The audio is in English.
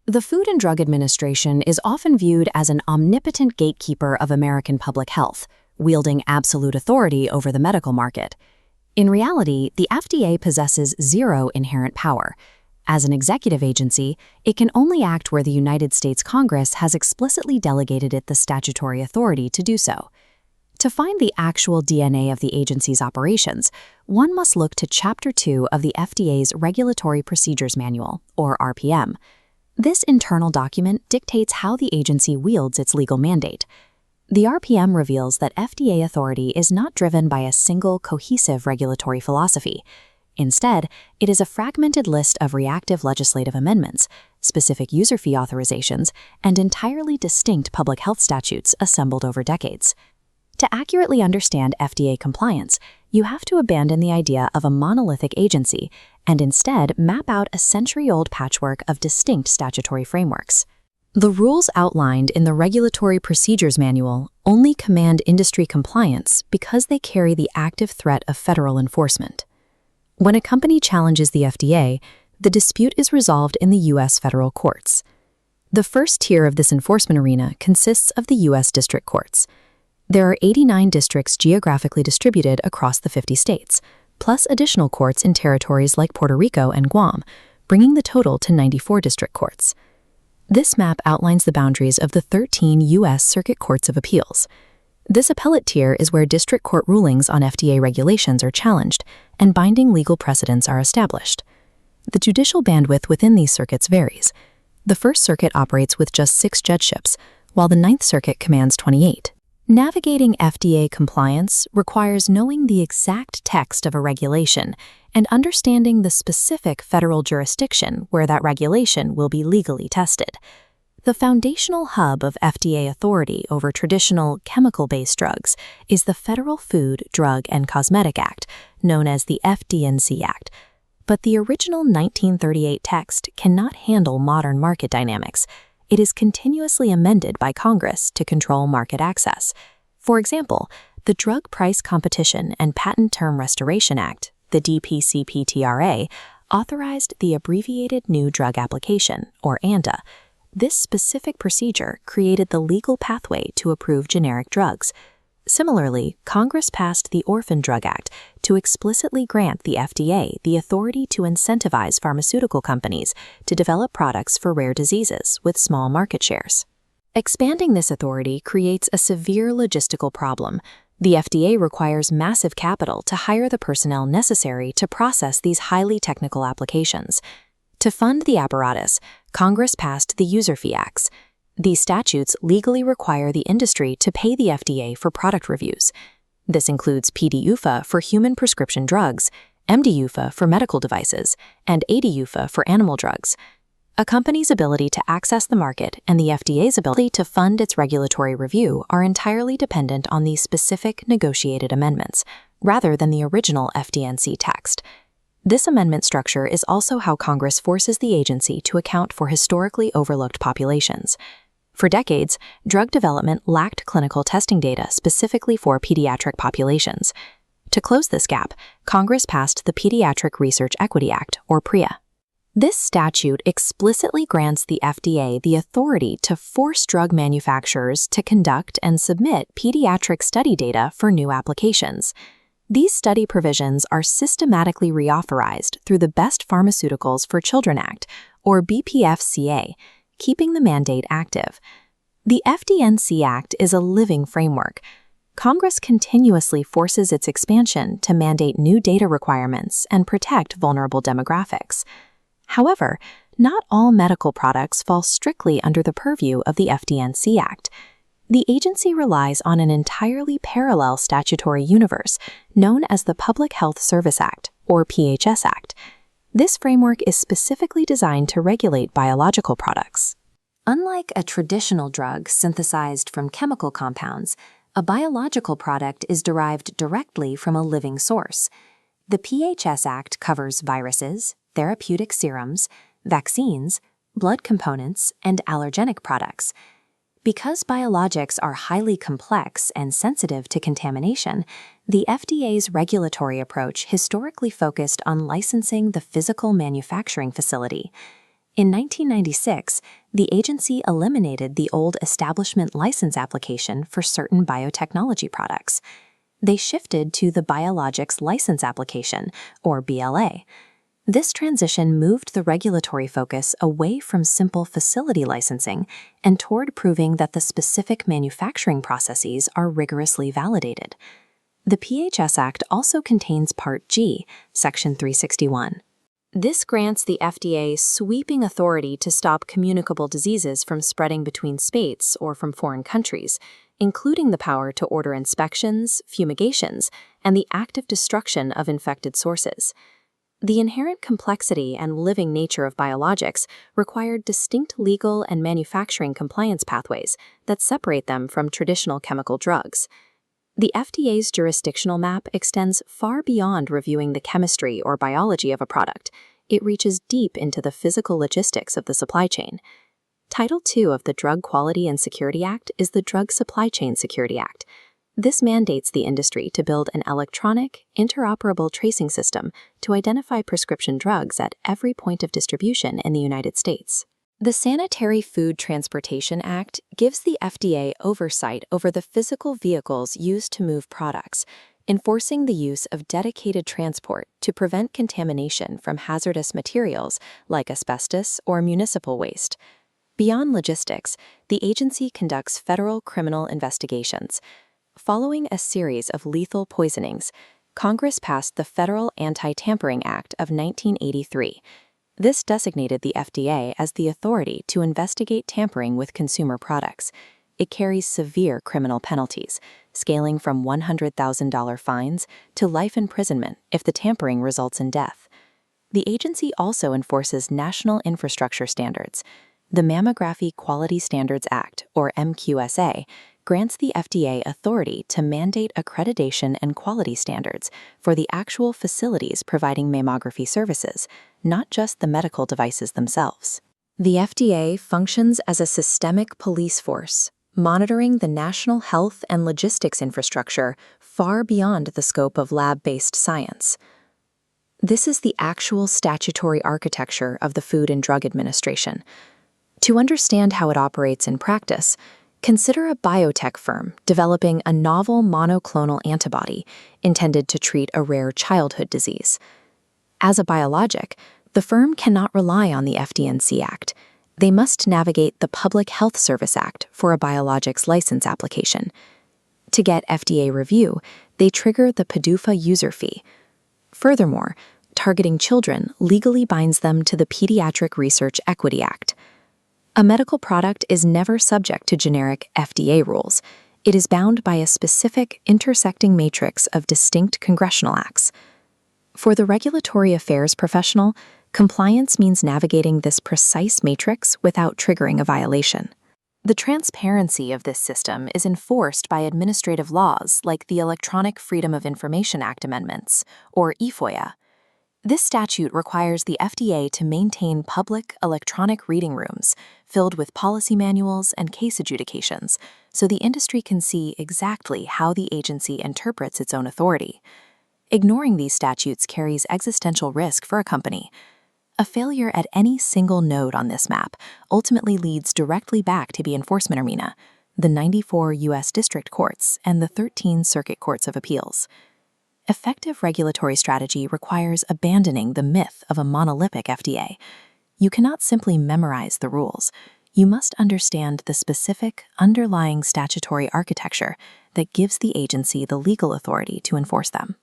The Food and Drug Administration is often viewed as an omnipotent gatekeeper of American public health, wielding absolute authority over the medical market. In reality, the FDA possesses zero inherent power. As an executive agency, it can only act where the United States Congress has explicitly delegated it the statutory authority to do so. To find the actual DNA of the agency's operations, one must look to Chapter 2 of the FDA's Regulatory Procedures Manual, or RPM. This internal document dictates how the agency wields its legal mandate. The RPM reveals that FDA authority is not driven by a single cohesive regulatory philosophy. Instead, it is a fragmented list of reactive legislative amendments, specific user fee authorizations, and entirely distinct public health statutes assembled over decades. To accurately understand FDA compliance, you have to abandon the idea of a monolithic agency and instead map out a century-old patchwork of distinct statutory frameworks. The rules outlined in the Regulatory Procedures Manual only command industry compliance because they carry the active threat of federal enforcement. When a company challenges the FDA, the dispute is resolved in the U.S. federal courts. The first tier of this enforcement arena consists of the U.S. district courts. There are 89 districts geographically distributed across the 50 states, plus additional courts in territories like Puerto Rico and Guam, bringing the total to 94 district courts. This map outlines the boundaries of the 13 U.S. Circuit Courts of Appeals. This appellate tier is where district court rulings on FDA regulations are challenged and binding legal precedents are established. The judicial bandwidth within these circuits varies. The First Circuit operates with just 6 judgeships, while the Ninth Circuit commands 28. Navigating FDA compliance requires knowing the exact text of a regulation and understanding the specific federal jurisdiction where that regulation will be legally tested. The foundational hub of FDA authority over traditional chemical-based drugs is the Federal Food, Drug, and Cosmetic Act, known as the FD&C Act. But the original 1938 text cannot handle modern market dynamics. It is continuously amended by Congress to control market access. For example, the Drug Price Competition and Patent Term Restoration Act, the DPCPTRA, authorized the Abbreviated New Drug Application, or ANDA. This specific procedure created the legal pathway to approve generic drugs. Similarly, Congress passed the Orphan Drug Act to explicitly grant the FDA the authority to incentivize pharmaceutical companies to develop products for rare diseases with small market shares. Expanding this authority creates a severe logistical problem. The FDA requires massive capital to hire the personnel necessary to process these highly technical applications. To fund the apparatus, Congress passed the User Fee Acts. These statutes legally require the industry to pay the FDA for product reviews. This includes PDUFA for human prescription drugs, MDUFA for medical devices, and ADUFA for animal drugs. A company's ability to access the market and the FDA's ability to fund its regulatory review are entirely dependent on these specific negotiated amendments, rather than the original FD&C text. This amendment structure is also how Congress forces the agency to account for historically overlooked populations. For decades, drug development lacked clinical testing data specifically for pediatric populations. To close this gap, Congress passed the Pediatric Research Equity Act, or PREA. This statute explicitly grants the FDA the authority to force drug manufacturers to conduct and submit pediatric study data for new applications. These study provisions are systematically reauthorized through the Best Pharmaceuticals for Children Act, or BPFCA, keeping the mandate active. The FD&C Act is a living framework. Congress continuously forces its expansion to mandate new data requirements and protect vulnerable demographics. However, not all medical products fall strictly under the purview of the FD&C Act. The agency relies on an entirely parallel statutory universe known as the Public Health Service Act, or PHS Act. This framework is specifically designed to regulate biological products. Unlike a traditional drug synthesized from chemical compounds, a biological product is derived directly from a living source. The PHS Act covers viruses, therapeutic serums, vaccines, blood components, and allergenic products. Because biologics are highly complex and sensitive to contamination, the FDA's regulatory approach historically focused on licensing the physical manufacturing facility. In 1996, the agency eliminated the old establishment license application for certain biotechnology products. They shifted to the Biologics License Application, or BLA. This transition moved the regulatory focus away from simple facility licensing and toward proving that the specific manufacturing processes are rigorously validated. The PHS Act also contains Part G, Section 361. This grants the FDA sweeping authority to stop communicable diseases from spreading between states or from foreign countries, including the power to order inspections, fumigations, and the active destruction of infected sources. The inherent complexity and living nature of biologics required distinct legal and manufacturing compliance pathways that separate them from traditional chemical drugs. The FDA's jurisdictional map extends far beyond reviewing the chemistry or biology of a product. It reaches deep into the physical logistics of the supply chain. Title II of the Drug Quality and Security Act is the Drug Supply Chain Security Act. This mandates the industry to build an electronic, interoperable tracing system to identify prescription drugs at every point of distribution in the United States. The Sanitary Food Transportation Act gives the FDA oversight over the physical vehicles used to move products, enforcing the use of dedicated transport to prevent contamination from hazardous materials like asbestos or municipal waste. Beyond logistics, the agency conducts federal criminal investigations. Following a series of lethal poisonings, Congress passed the Federal Anti-Tampering Act of 1983. This designated the FDA as the authority to investigate tampering with consumer products. It carries severe criminal penalties, scaling from $100,000 fines to life imprisonment if the tampering results in death. The agency also enforces national infrastructure standards. The Mammography Quality Standards Act, or MQSA, grants the FDA authority to mandate accreditation and quality standards for the actual facilities providing mammography services, not just the medical devices themselves. The FDA functions as a systemic police force, monitoring the national health and logistics infrastructure far beyond the scope of lab-based science. This is the actual statutory architecture of the Food and Drug Administration. To understand how it operates in practice, consider a biotech firm developing a novel monoclonal antibody intended to treat a rare childhood disease. As a biologic, the firm cannot rely on the FD&C Act. They must navigate the Public Health Service Act for a biologics license application. To get FDA review, they trigger the PDUFA user fee. Furthermore, targeting children legally binds them to the Pediatric Research Equity Act. A medical product is never subject to generic FDA rules. It is bound by a specific intersecting matrix of distinct congressional acts. For the regulatory affairs professional, compliance means navigating this precise matrix without triggering a violation. The transparency of this system is enforced by administrative laws like the Electronic Freedom of Information Act amendments, or eFOIA. This statute requires the FDA to maintain public electronic reading rooms filled with policy manuals and case adjudications so the industry can see exactly how the agency interprets its own authority. Ignoring these statutes carries existential risk for a company. A failure at any single node on this map ultimately leads directly back to the enforcement arena, the 94 U.S. District Courts and the 13 Circuit Courts of Appeals. Effective regulatory strategy requires abandoning the myth of a monolithic FDA. You cannot simply memorize the rules. You must understand the specific underlying statutory architecture that gives the agency the legal authority to enforce them.